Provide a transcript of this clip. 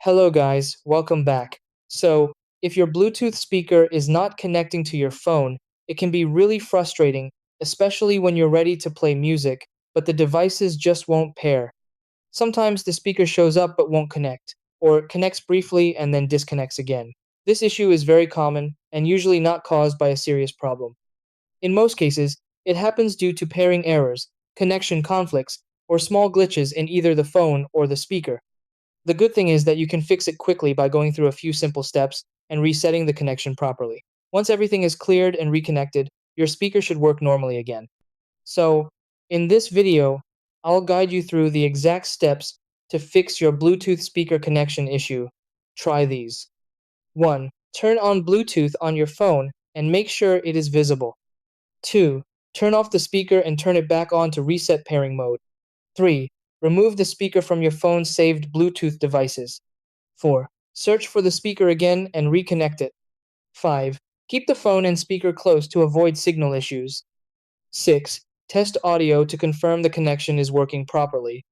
Hello guys, welcome back. So, if your Bluetooth speaker is not connecting to your phone, it can be really frustrating, especially when you're ready to play music, but the devices just won't pair. Sometimes the speaker shows up but won't connect, or connects briefly and then disconnects again. This issue is very common and usually not caused by a serious problem. In most cases, it happens due to pairing errors, connection conflicts, or small glitches in either the phone or the speaker. The good thing is that you can fix it quickly by going through a few simple steps and resetting the connection properly. Once everything is cleared and reconnected, your speaker should work normally again. So, in this video, I'll guide you through the exact steps to fix your Bluetooth speaker connection issue. Try these. 1. Turn on Bluetooth on your phone and make sure it is visible. 2. Turn off the speaker and turn it back on to reset pairing mode. 3. Remove the speaker from your phone's saved Bluetooth devices. 4. Search for the speaker again and reconnect it. 5. Keep the phone and speaker close to avoid signal issues. 6. Test audio to confirm the connection is working properly.